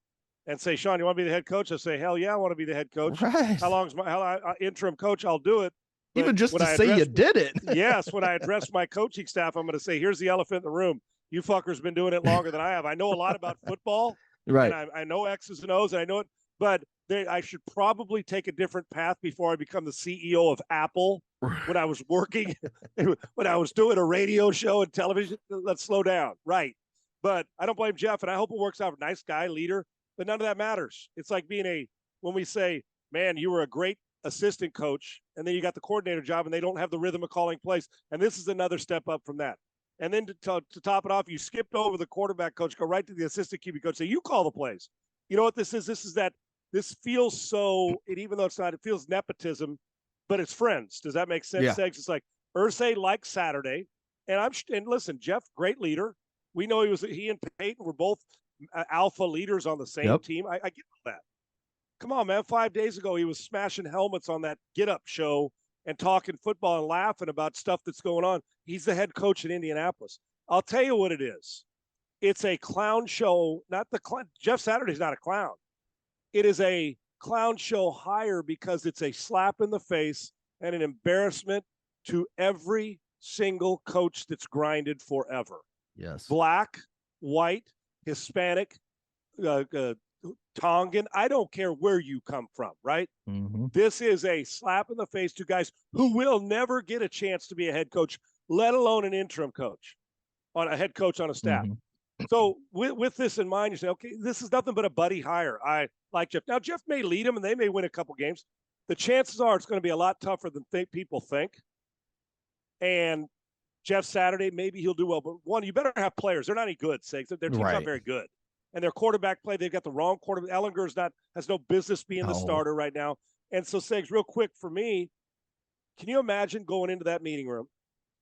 B: and say, Sean, you want to be the head coach? I say, hell yeah, I want to be the head coach.
A: Right.
B: How long's my interim coach? I'll do it. But
A: even just to say you did it.
B: Yes, when I address my coaching staff, I'm going to say, here's the elephant in the room. You fuckers been doing it longer than I have. I know a lot about football.
A: Right.
B: And I know X's and O's, and I know it. But I should probably take a different path before I become the CEO of Apple. When I was working, when I was doing a radio show and television, let's slow down. Right. But I don't blame Jeff, and I hope it works out. Nice guy, leader, but none of that matters. It's like when we say, man, you were a great assistant coach, and then you got the coordinator job, and they don't have the rhythm of calling plays. And this is another step up from that. And then to top it off, you skipped over the quarterback coach, go right to the assistant QB coach, say, you call the plays. You know what this is? This feels so, even though it's not, it feels nepotism, but it's friends. Does that make sense?
A: Yeah.
B: It's like Irsay likes Saturday. And listen, Jeff, great leader. We know he and Peyton were both alpha leaders on the same team. I get all that. Come on, man. 5 days ago, he was smashing helmets on that Get Up show and talking football and laughing about stuff that's going on. He's the head coach in Indianapolis. I'll tell you what it is. It's a clown show. Jeff Saturday's not a clown. It is a clown show hire because it's a slap in the face and an embarrassment to every single coach that's grinded forever.
A: Yes.
B: Black, white, Hispanic, Tongan. I don't care where you come from, right?
A: Mm-hmm.
B: This is a slap in the face to guys who will never get a chance to be a head coach, let alone an interim coach, on a head coach on a staff.
A: Mm-hmm.
B: So with this in mind, you say, okay, this is nothing but a buddy hire. I like Jeff. Now, Jeff may lead them, and they may win a couple games. The chances are it's going to be a lot tougher than people think. And Jeff Saturday, maybe he'll do well. But one, you better have players. They're not any good, Sakes. Their team's not very good. And their quarterback play, they've got the wrong quarterback. Ellinger's has no business being the starter right now. And so, Sakes, real quick for me, can you imagine going into that meeting room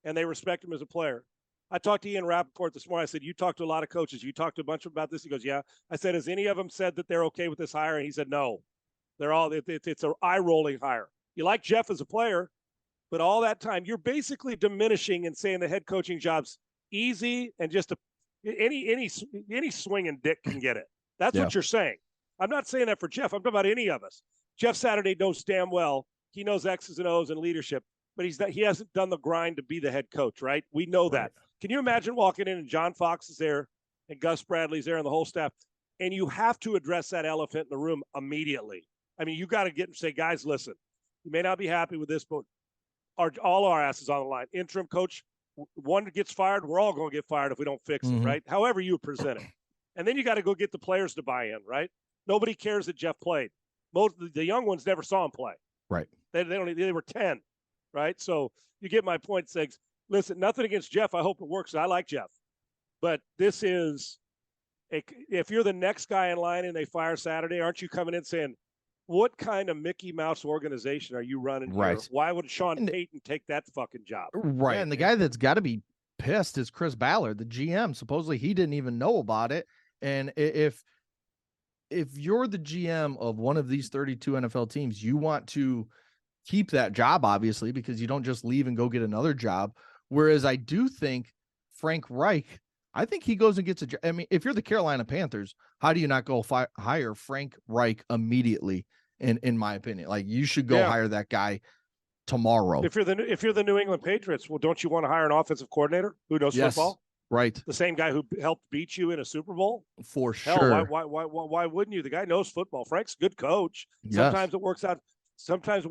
B: and they respect him as a player? I talked to Ian Rappaport this morning. I said, you talked to a lot of coaches. You talked to a bunch about this. He goes, yeah. I said, has any of them said that they're okay with this hire? And he said, no. They're all, it's an eye-rolling hire. You like Jeff as a player, but all that time, you're basically diminishing and saying the head coaching job's easy and just any swinging dick can get it. That's what you're saying. I'm not saying that for Jeff. I'm talking about any of us. Jeff Saturday knows damn well. He knows X's and O's and leadership, but he hasn't done the grind to be the head coach, right? We know that. Can you imagine walking in and John Fox is there and Gus Bradley's there and the whole staff, and you have to address that elephant in the room immediately. I mean, you got to get and say, guys, listen, you may not be happy with this, but all our asses on the line. Interim coach, one gets fired, we're all going to get fired if we don't fix it, right? However you present it. And then you got to go get the players to buy in, right? Nobody cares that Jeff played. Most the young ones never saw him play.
A: Right.
B: They were 10, right? So you get my point, Segs. Listen, nothing against Jeff. I hope it works. I like Jeff. But this is, if you're the next guy in line and they fire Saturday, aren't you coming in saying, what kind of Mickey Mouse organization are you running here? Why would Sean Payton take that fucking job?
A: Right. Yeah, and the guy that's got to be pissed is Chris Ballard, the GM. Supposedly he didn't even know about it. And if you're the GM of one of these 32 NFL teams, you want to keep that job, obviously, because you don't just leave and go get another job. Whereas I do think Frank Reich, I think he goes and gets a job. I mean, if you're the Carolina Panthers, how do you not go hire Frank Reich immediately? In my opinion, like, you should go hire that guy tomorrow.
B: If you're the New England Patriots, well, don't you want to hire an offensive coordinator who knows football?
A: Right.
B: The same guy who helped beat you in a Super Bowl?
A: For sure.
B: Hell, why wouldn't you? The guy knows football. Frank's a good coach. Sometimes it works out. Sometimes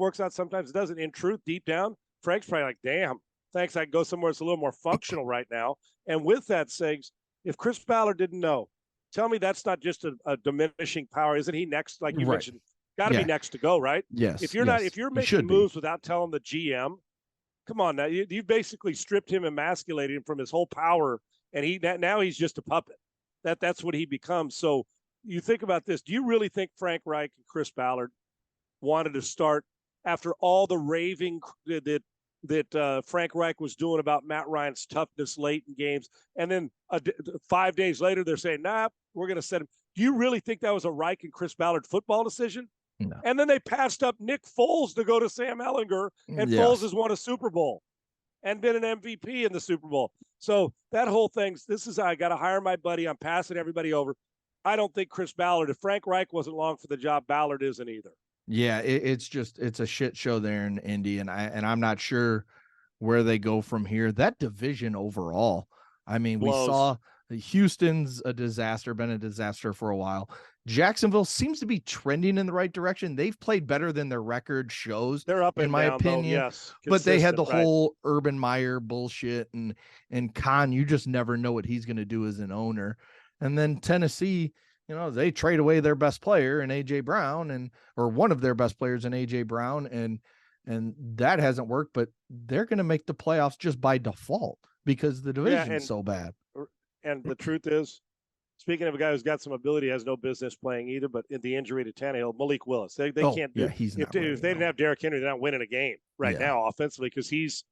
B: it doesn't. In truth, deep down, Frank's probably like, damn, thanks, I can go somewhere that's a little more functional right now. And with that, Segs, if Chris Ballard didn't know, tell me that's not just a diminishing power. Isn't he next, like you mentioned? Got to be next to go, right?
A: Yes.
B: If you're making moves without telling the GM, come on now, you've basically stripped him, emasculated him from his whole power, and now he's just a puppet. That's what he becomes. So you think about this. Do you really think Frank Reich and Chris Ballard wanted to start after all the raving that Frank Reich was doing about Matt Ryan's toughness late in games, and then 5 days later they're saying, "Nah, we're going to set him." Do you really think that was a Reich and Chris Ballard football decision?
A: No.
B: And then they passed up Nick Foles to go to Sam Ehlinger, and Foles has won a Super Bowl and been an MVP in the Super Bowl. So that whole thing, I got to hire my buddy. I'm passing everybody over. I don't think Chris Ballard, if Frank Reich wasn't long for the job, Ballard isn't either.
A: Yeah, it's a shit show there in Indy, and I'm not sure where they go from here. That division overall, I mean, we saw Houston's a disaster, been a disaster for a while. Jacksonville seems to be trending in the right direction. They've played better than their record shows.
B: They're up
A: in my opinion.
B: Though, yes,
A: but they had the whole Urban Meyer bullshit, and Khan, you just never know what he's going to do as an owner. And then Tennessee, they trade away their best player in AJ Brown, or one of their best players in AJ Brown, and that hasn't worked, but they're going to make the playoffs just by default because the division is so bad.
B: And the truth is, speaking of a guy who's got some ability, has no business playing either, but in the injury to Tannehill, Malik Willis, they can't do.
A: He's
B: if they didn't have Derrick Henry, they're not winning a game now offensively, because he's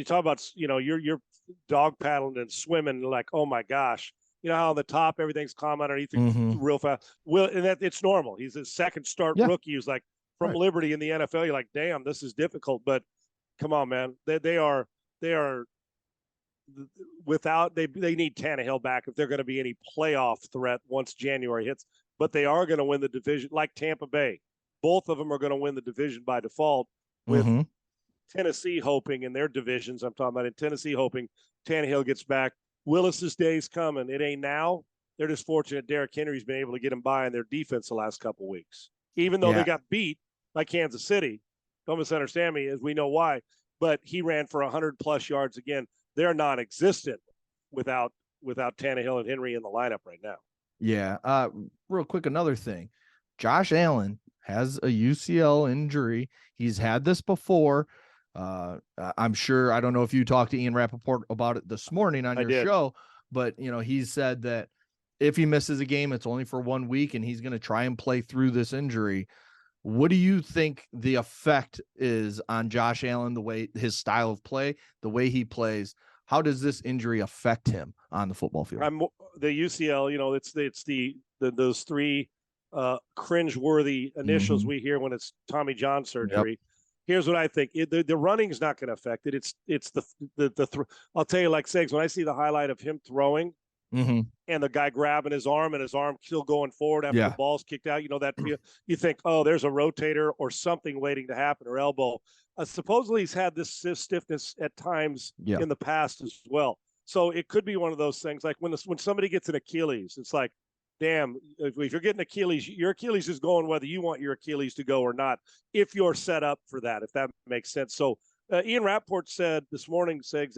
B: talk about you're dog paddling and swimming like, oh my gosh. You know how on the top everything's calm underneath real fast. And that it's normal. He's a second start rookie who's like from Liberty in the NFL. You're like, damn, this is difficult. But come on, man. They are without they need Tannehill back if they're going to be any playoff threat once January hits. But they are going to win the division like Tampa Bay. Both of them are going to win the division by default, with Tennessee hoping in their divisions. I'm talking about in Tennessee hoping Tannehill gets back. Willis's day's coming. It ain't now. They're just fortunate Derrick Henry's been able to get him by in their defense the last couple of weeks, even though they got beat by Kansas City. Don't misunderstand me, as we know why. But he ran for 100-plus yards again. They're non-existent without Tannehill and Henry in the lineup right now.
A: Yeah. Real quick, another thing. Josh Allen has a UCL injury. He's had this before. I'm sure, I don't know if you talked to Ian Rappaport about it this morning on your show, but he said that if he misses a game, it's only for 1 week and he's going to try and play through this injury. What do you think the effect is on Josh Allen, the way his style of play, the way he plays? How does this injury affect him on the football field?
B: The UCL, it's those three cringe-worthy initials we hear when it's Tommy John surgery. Yep. Here's what I think. The running is not going to affect it. It's the I'll tell you, like Segs, when I see the highlight of him throwing and the guy grabbing his arm and his arm still going forward after the ball's kicked out, that you think, oh, there's a rotator or something waiting to happen, or elbow. Supposedly he's had this stiffness at times in the past as well. So it could be one of those things like when somebody gets an Achilles, it's like, damn, if you're getting Achilles, your Achilles is going whether you want your Achilles to go or not, if you're set up for that, if that makes sense. So Ian Rappaport said this morning, Segs,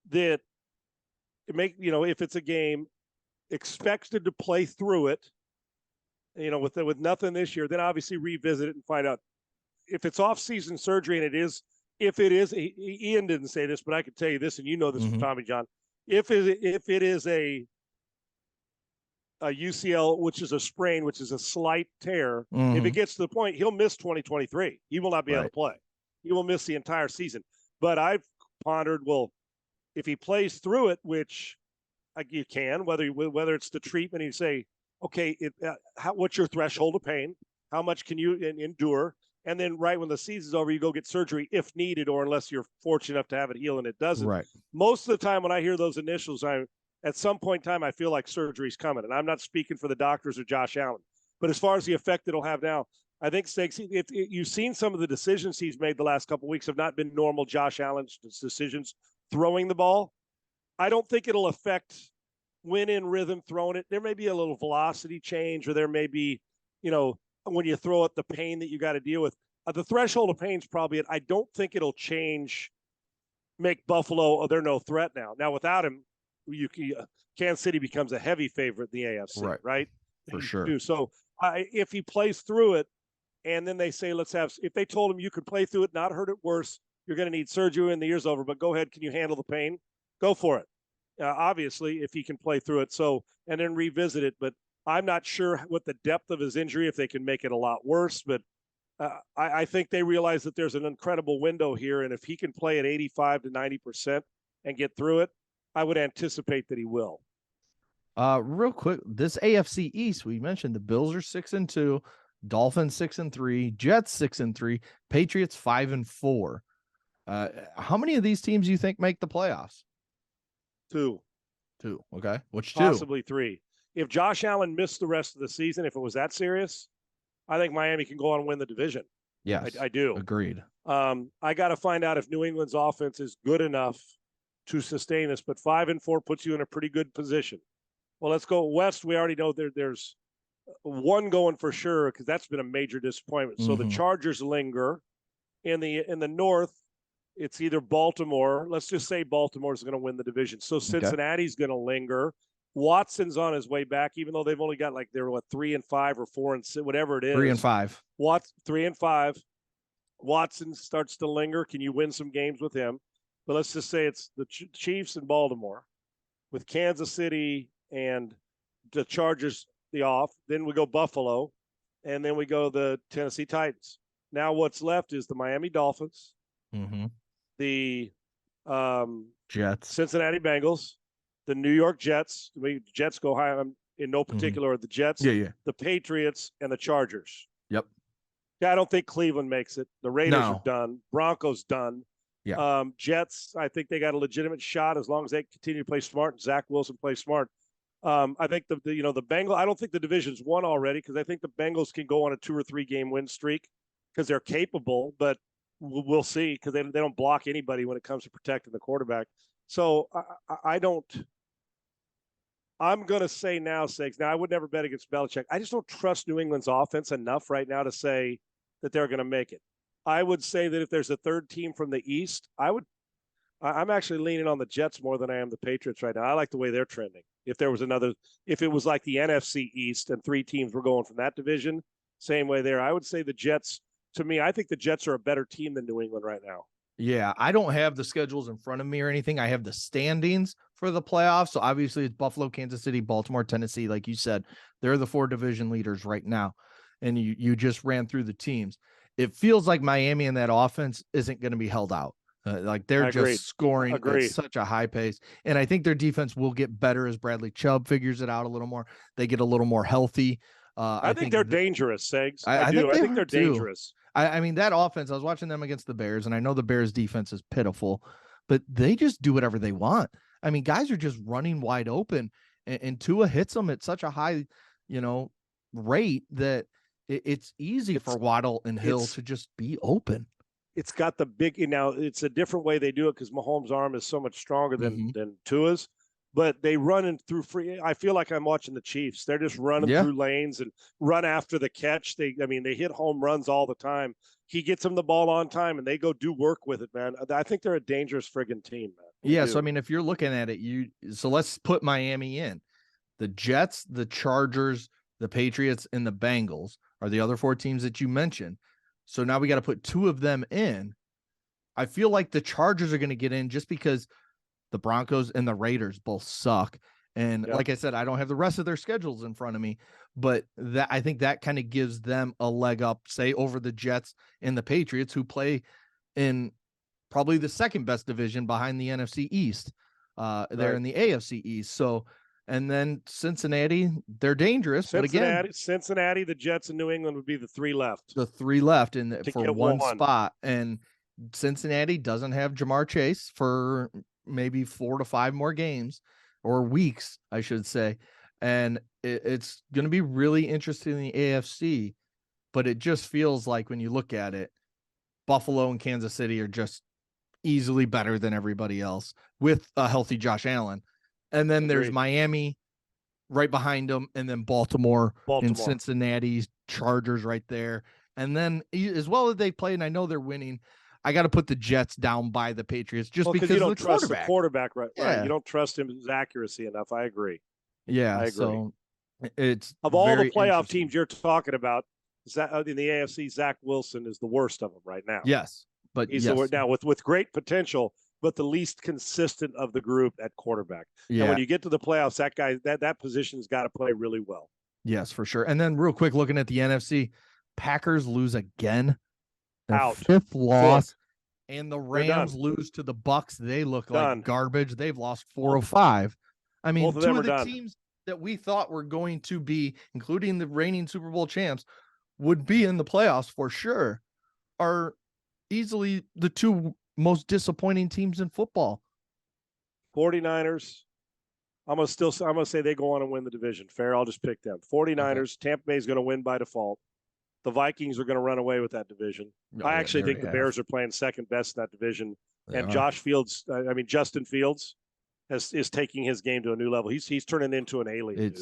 B: that if it's a game, expected to play through it, with nothing this year, then obviously revisit it and find out if it's off-season surgery. And if it is, Ian didn't say this, but I could tell you this, and this from Tommy John. If it is a UCL, which is a sprain, which is a slight tear, if it gets to the point, he'll miss 2023. He will not be able to play. He will miss the entire season. But I've pondered, well, if he plays through it, which you can, whether it's the treatment, you say, okay, what's your threshold of pain? How much can you endure? And then right when the season's over, you go get surgery if needed, or unless you're fortunate enough to have it heal and it doesn't. Right. Most of the time when I hear those initials, at some point in time, I feel like surgery's coming. And I'm not speaking for the doctors or Josh Allen. But as far as the effect it'll have now, I think, if you've seen some of the decisions he's made the last couple of weeks have not been normal Josh Allen's decisions throwing the ball. I don't think it'll affect when in rhythm throwing it. There may be a little velocity change, or there may be, when you throw it, the pain that you got to deal with. The threshold of pain is probably it. I don't think it'll make Buffalo, they're no threat now. Now, without him, Kansas City becomes a heavy favorite in the AFC, right?
A: For sure.
B: So if he plays through it, and then they say, if they told him you could play through it, not hurt it worse, you're going to need surgery when the year's over, but go ahead, can you handle the pain? Go for it. obviously, if he can play through it. So, and then revisit it. But I'm not sure what the depth of his injury, if they can make it a lot worse. But I think they realize that there's an incredible window here. And if he can play at 85 to 90% and get through it, I would anticipate that he will.
A: Real quick, this AFC East, we mentioned the Bills are 6-2, Dolphins 6-3, Jets 6-3, Patriots 5-4. How many of these teams do you think make the playoffs?
B: Two.
A: Okay. Which two?
B: Possibly three. If Josh Allen missed the rest of the season, if it was that serious, I think Miami can go on and win the division.
A: Yes.
B: I do.
A: Agreed.
B: I got to find out if New England's offense is good enough to sustain this, but 5-4 puts you in a pretty good position. Well, let's go West. We already know there's one going for sure, because that's been a major disappointment. So the Chargers linger. In the North, it's either Baltimore. Let's just say Baltimore is going to win the division. So Cincinnati's going to linger. Watson's on his way back, even though they've only got they're 3-5 or 4-6, whatever it is.
A: 3-5.
B: 3-5. Watson starts to linger. Can you win some games with him? But let's just say it's the Chiefs and Baltimore, with Kansas City and the Chargers off. Then we go Buffalo, and then we go the Tennessee Titans. Now what's left is the Miami Dolphins, the
A: Jets,
B: Cincinnati Bengals, the New York Jets. The Jets go high in no particular order. The Jets, the Patriots, and the Chargers.
A: Yep.
B: Yeah, I don't think Cleveland makes it. The Raiders are done. Broncos done.
A: Yeah.
B: Jets, I think they got a legitimate shot as long as they continue to play smart and Zach Wilson plays smart. I think the Bengals, I don't think the division's won already, because I think the Bengals can go on a 2 or 3 game win streak because they're capable, but we'll see, because they don't block anybody when it comes to protecting the quarterback. So I'm going to say now, Segs, now I would never bet against Belichick. I just don't trust New England's offense enough right now to say that they're going to make it. I would say that if there's a third team from the East, I'm actually leaning on the Jets more than I am the Patriots right now. I like the way they're trending. If it was like the NFC East and 3 teams were going from that division, same way there, I would say the Jets, to me, I think the Jets are a better team than New England right now.
A: Yeah, I don't have the schedules in front of me or anything. I have the standings for the playoffs. So obviously it's Buffalo, Kansas City, Baltimore, Tennessee. Like you said, they're the 4 division leaders right now. And you just ran through the teams. It feels like Miami and that offense isn't going to be held out. They're just scoring at such a high pace. And I think their defense will get better as Bradley Chubb figures it out a little more. They get a little more healthy.
B: I think they're dangerous, Segs.
A: I think they're
B: dangerous.
A: I mean, that offense, I was watching them against the Bears, and I know the Bears defense is pitiful, but they just do whatever they want. I mean, guys are just running wide open, and Tua hits them at such a high, rate that it's easy for Waddle and Hill to just be open.
B: It's got the now it's a different way they do it, because Mahomes' arm is so much stronger than Tua's, but they run in through free. I feel like I'm watching the Chiefs. They're just running through lanes and run after the catch. They hit home runs all the time. He gets them the ball on time, and they go do work with it, man. I think they're a dangerous friggin' team, man.
A: Yeah. So, I mean, if you're looking at it, so let's put Miami in. The Jets, the Chargers, the Patriots, and the Bengals are the other 4 teams that you mentioned. So now we got to put 2 of them in. I feel like the Chargers are going to get in just because the Broncos and the Raiders both suck. And like I said, I don't have the rest of their schedules in front of me, but I think that kind of gives them a leg up, say, over the Jets and the Patriots, who play in probably the second best division behind the NFC East. They're in the AFC East. So, and then Cincinnati, they're dangerous. But again,
B: Cincinnati, the Jets, and New England would be the 3 left.
A: The 3 left for one spot. And Cincinnati doesn't have Jamar Chase for maybe 4 to 5 more games, or weeks, I should say. And it's going to be really interesting in the AFC. But it just feels like when you look at it, Buffalo and Kansas City are just easily better than everybody else with a healthy Josh Allen. And then there's Miami right behind them, and then Baltimore. And Cincinnati's Chargers right there. And then, as well as they play, and I know they're winning, I got to put the Jets down by the Patriots just because
B: you don't
A: the
B: trust the quarterback, right? Yeah. Right. You don't trust his accuracy enough. I agree.
A: Yeah,
B: I agree.
A: So it's
B: of all the playoff teams you're talking about, in the AFC, Zach Wilson is the worst of them right now.
A: Yes, but
B: he's now with great potential. but the least consistent of the group at quarterback.
A: Yeah.
B: And when you get to the playoffs, that guy, that position's got to play really well.
A: Yes, for sure. And then real quick, looking at the NFC, Packers lose again. Their
B: Out.
A: fifth loss.
B: Fifth.
A: And the Rams lose to the Bucks. They look like garbage. They've lost 4 of 5. I mean, two of the teams that we thought were going to be, including the reigning Super Bowl champs, would be in the playoffs for sure, are easily the two most disappointing teams in football.
B: 49ers. I'm going to say they go on and win the division. Fair. I'll just pick them. 49ers. Okay. Tampa Bay is going to win by default. The Vikings are going to run away with that division. I actually think the Bears are playing second best in that division. And Justin Fields is taking his game to a new level. He's turning into an alien.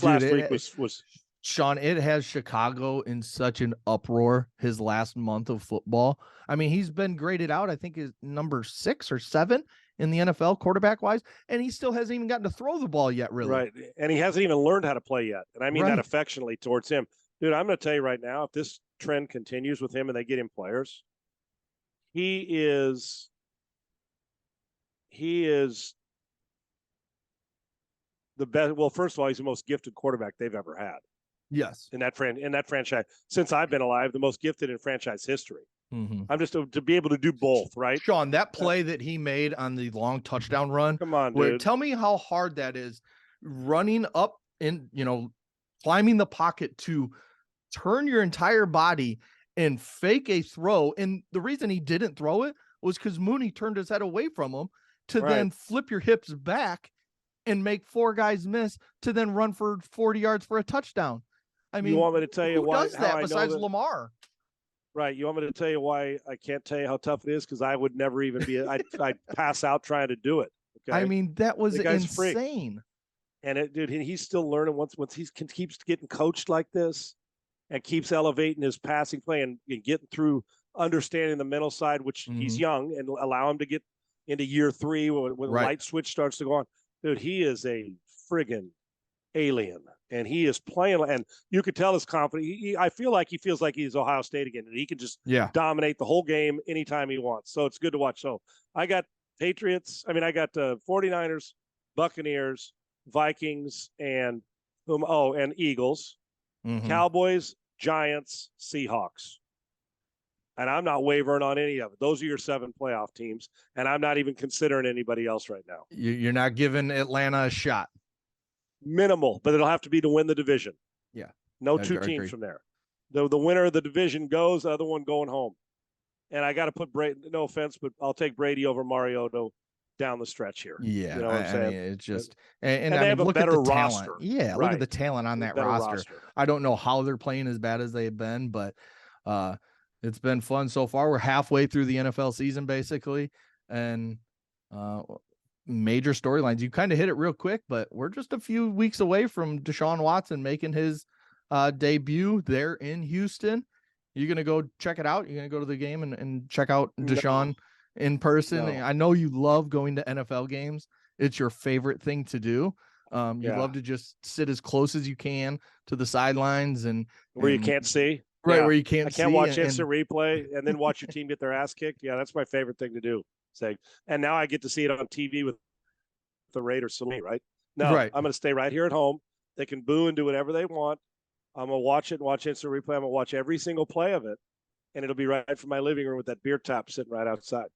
B: Last week was
A: Sean. It has Chicago in such an uproar. His last month of football. I mean, he's been graded out. I think is number 6 or 7 in the NFL quarterback wise, and he still hasn't even gotten to throw the ball yet. Really,
B: right? And he hasn't even learned how to play yet. And I mean that affectionately towards him, dude. I'm going to tell you right now, if this trend continues with him and they get him players, he is the best. Well, first of all, he's the most gifted quarterback they've ever had.
A: Yes,
B: in that franchise since I've been alive, the most gifted in franchise history.
A: Mm-hmm.
B: I'm just to be able to do both, right?
A: Sean, that play that he made on the long touchdown run.
B: Come on, dude.
A: Tell me how hard that is, running up and climbing the pocket to turn your entire body and fake a throw. And the reason he didn't throw it was because Mooney turned his head away from him to then flip your hips back and make 4 guys miss to then run for 40 yards for a touchdown. I mean,
B: you want me to tell you why?
A: Does that besides Lamar?
B: Right. You want me to tell you why I can't tell you how tough it is? Because I would never even be. I'd pass out trying to do it. Okay.
A: I mean, that was insane.
B: Freak. And dude, he's still learning. Once he keeps getting coached like this, and keeps elevating his passing play and getting through, understanding the mental side, which he's young, and allow him to get into year 3 when the light switch starts to go on. Dude, he is a friggin' alien, and he is playing, and you could tell his confidence. I feel like he feels like he's Ohio State again, and he can just dominate the whole game anytime he wants. So it's good to watch. So I got Patriots. I got 49ers, Buccaneers, Vikings, and Eagles, Cowboys, Giants, Seahawks. And I'm not wavering on any of it. Those are your 7 playoff teams, and I'm not even considering anybody else right now.
A: You're not giving Atlanta a shot.
B: Minimal, but it'll have to be to win the division.
A: Yeah.
B: No two teams from there. The winner of the division goes, the other one going home. And I got to put Brady, no offense, but I'll take Brady over Mariota down the stretch here.
A: Yeah.
B: You know what I'm saying?
A: I mean, it's just, and
B: they have a
A: look
B: better
A: at the
B: roster.
A: Talent. Yeah. Look at the talent on that roster. I don't know how they're playing as bad as they've been, but it's been fun so far. We're halfway through the NFL season, basically. And, major storylines. You kind of hit it real quick, but we're just a few weeks away from Deshaun Watson making his debut there in Houston. You're going to go check it out? You're going to go to the game and check out Deshaun in person? No. I know you love going to NFL games. It's your favorite thing to do. You love to just sit as close as you can to the sidelines and
B: where you can't see.
A: Right, where you can't see.
B: I can't watch instant replay and then watch your team get their ass kicked. Yeah, that's my favorite thing to do. And now I get to see it on TV with the Raiders to me, right? No, I'm going to stay right here at home. They can boo and do whatever they want. I'm going to watch it and watch instant replay. I'm going to watch every single play of it, and it'll be right from my living room with that beer tap sitting right outside.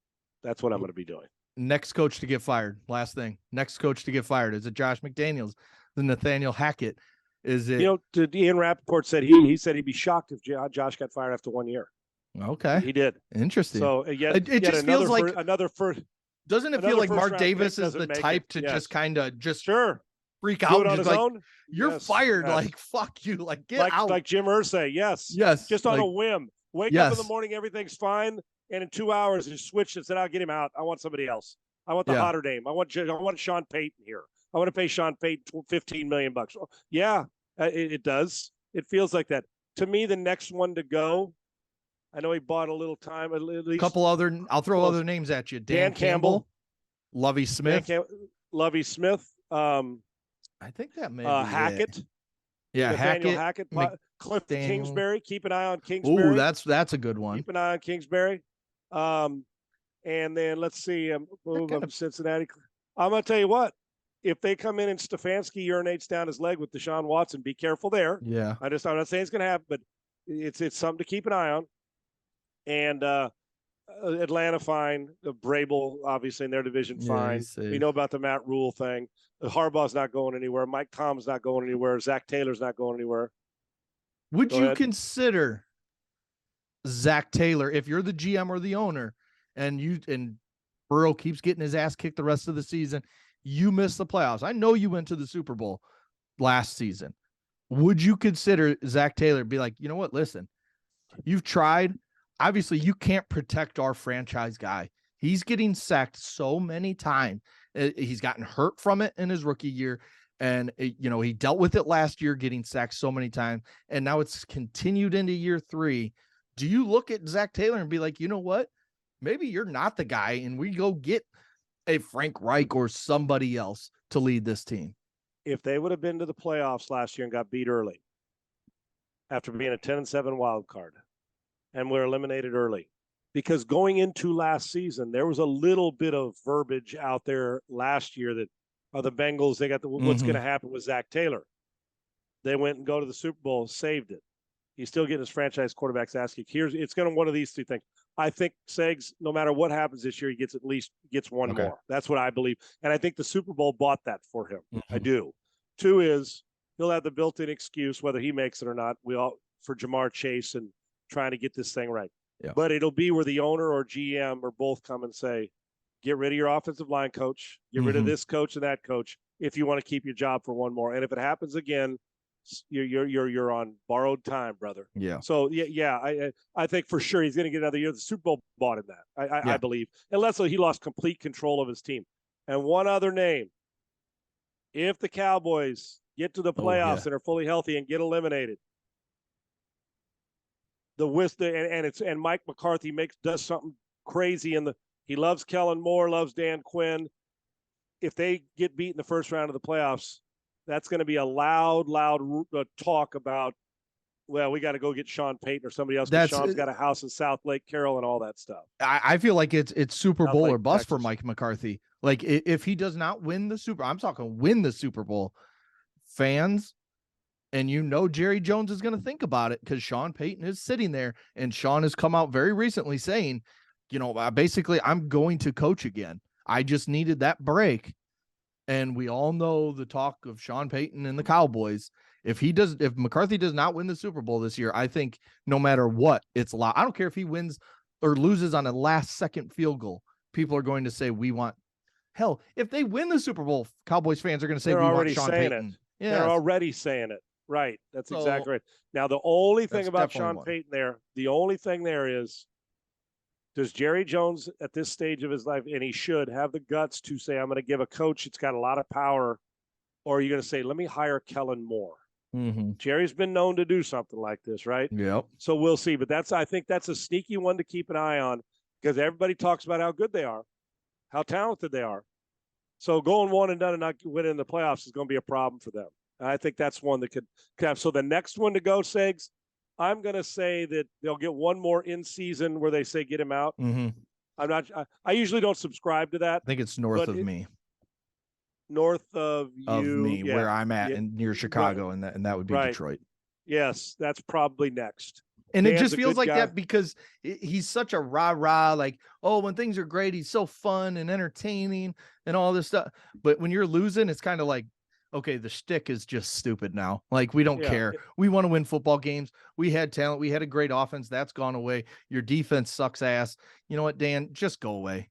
B: That's what I'm going to be doing.
A: Next coach to get fired. Last thing. Next coach to get fired. Is it Josh McDaniels? The Nathaniel Hackett? Is it?
B: Ian Rappaport said he said he'd be shocked if Josh got fired after 1 year.
A: Okay.
B: He did.
A: Interesting.
B: So
A: it just feels like
B: another first.
A: Doesn't it feel like Mark Davis is the type to just kind of freak out
B: do it on his own?
A: You're fired. Yes. Like, fuck you. Like, get out.
B: Like Jim Irsay. Yes. Just on a whim. Wake up in the morning, everything's fine, and in 2 hours you switch and said, "I'll get him out. I want somebody else. I want the hotter name. I want Sean Payton here. I want to pay Sean Payton $15 million." Yeah, it does. It feels like that. To me, the next one to go. I know he bought a little time. At least
A: a couple other. I'll throw other names at you. Dan Campbell, Lovie Smith.
B: Lovie Smith.
A: I think that may be
B: Hackett.
A: It. Yeah,
B: Hackett. Cliff Kingsbury. Keep an eye on Kingsbury.
A: Ooh, that's a good one.
B: Keep an eye on Kingsbury. And And then let's see, Cincinnati. I'm going to tell you what, if they come in and Stefanski urinates down his leg with Deshaun Watson, be careful there.
A: Yeah.
B: I'm not saying it's going to happen, but it's something to keep an eye on. And Atlanta, fine. Vrabel, obviously, in their division, fine. We know about the Matt Rule thing. Harbaugh's not going anywhere. Mike Tom's not going anywhere. Zach Taylor's not going anywhere.
A: Would you consider Zach Taylor, if you're the GM or the owner, and Burrow keeps getting his ass kicked the rest of the season, you miss the playoffs? I know you went to the Super Bowl last season. Would you consider Zach Taylor be like, you know what, listen, you've tried. Obviously, you can't protect our franchise guy. He's getting sacked so many times. He's gotten hurt from it in his rookie year. And, he dealt with it last year, getting sacked so many times. And now it's continued into year 3. Do you look at Zach Taylor and be like, you know what? Maybe you're not the guy, and we go get a Frank Reich or somebody else to lead this team?
B: If they would have been to the playoffs last year and got beat early after being a 10-7 wild card, and we're eliminated early, because going into last season, there was a little bit of verbiage out there last year that the Bengals, they got what's going to happen with Zach Taylor. They went and go to the Super Bowl, saved it. He's still getting his franchise quarterback's ass kicked. It's going to one of these 2 things. I think Segs, no matter what happens this year, he gets one more. That's what I believe. And I think the Super Bowl bought that for him. I do. 2 is he'll have the built-in excuse, whether he makes it or not, for Jamar Chase and trying to get this thing right. Yeah. But it'll be where the owner or GM or both come and say, get rid of your offensive line coach, get rid of this coach and that coach if you want to keep your job for one more. And if it happens again, you're on borrowed time, brother. Yeah. So I think for sure he's going to get another year. The Super Bowl bought him that. I believe, unless he lost complete control of his team. And one other name: if the Cowboys get to the playoffs and are fully healthy and get eliminated, and Mike McCarthy does something crazy he loves Kellen Moore, loves Dan Quinn. If they get beat in the first round of the playoffs, that's going to be a loud talk about, well, we got to go get Sean Payton or somebody else. Sean's got a house in South Lake Carroll and all that stuff.
A: I feel like it's Super Bowl or bust for Mike McCarthy. Like, if he does not win the I'm talking win the Super Bowl, fans, and Jerry Jones is going to think about it, because Sean Payton is sitting there, and Sean has come out very recently saying, basically, I'm going to coach again. I just needed that break. And we all know the talk of Sean Payton and the Cowboys. If McCarthy does not win the Super Bowl this year, I think no matter what, it's loud. I don't care if he wins or loses on a last-second field goal. People are going to say, we want – hell, if they win the Super Bowl, Cowboys fans are going to say, we want Sean Payton.
B: Yes. They're already saying it. Right. That's exactly right. Now, the only thing about Sean Payton there is, does Jerry Jones at this stage of his life, and he should have the guts to say, I'm going to give a coach that's got a lot of power, or are you going to say, let me hire Kellen Moore? Jerry's been known to do something like this, right?
A: Yep.
B: So we'll see. But I think that's a sneaky one to keep an eye on, because everybody talks about how good they are, how talented they are. So going one and done and not winning the playoffs is going to be a problem for them. And I think that's one that could have. So the next one to go, Segs, I'm going to say that they'll get one more in season where they say get him out. I usually don't subscribe to that.
A: I think it's north of me.
B: North of
A: me, where I'm at, and near Chicago, and that would be Detroit.
B: Yes, that's probably next.
A: And it just feels like that because he's such a rah-rah, like, oh, when things are great, he's so fun and entertaining and all this stuff. But when you're losing, it's kind of like, okay, the shtick is just stupid now. Like, we don't care. We want to win football games. We had talent. We had a great offense. That's gone away. Your defense sucks ass. You know what, Dan? Just go away.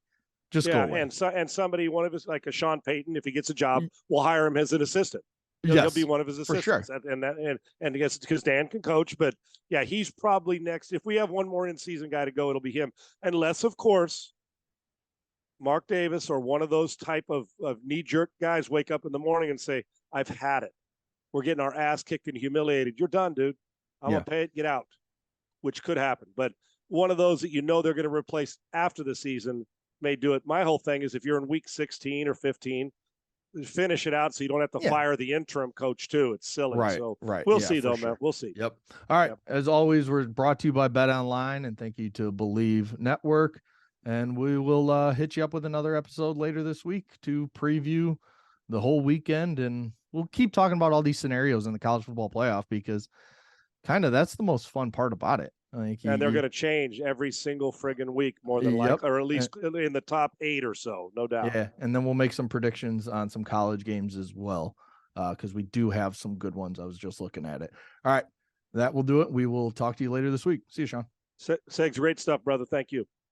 A: Just go away.
B: And somebody, one of his, like a Sean Payton, if he gets a job, will hire him as an assistant. He'll be one of his assistants. For sure. And I guess because Dan can coach, but yeah, he's probably next. If we have one more in-season guy to go, it'll be him. Unless, of course, Mark Davis or one of those type of knee-jerk guys wake up in the morning and say, I've had it. We're getting our ass kicked and humiliated. You're done, dude. I'm going to pay it. Get out, which could happen. But one of those that they're going to replace after the season may do it. My whole thing is if you're in week 16 or 15, finish it out so you don't have to fire the interim coach too. It's silly.
A: Right.
B: So
A: right.
B: We'll see though, man. We'll see.
A: Yep. All right. Yep. As always, we're brought to you by Bet Online, and thank you to Believe Network. And we will hit you up with another episode later this week to preview the whole weekend. And we'll keep talking about all these scenarios in the college football playoff, because kind of that's the most fun part about it.
B: And they're going to change every single friggin' week, more than likely, or at least in the top 8 or so, no doubt.
A: Yeah, and then we'll make some predictions on some college games as well, because we do have some good ones. I was just looking at it. All right, that will do it. We will talk to you later this week. See you, Sean.
B: Segs, great stuff, brother. Thank you.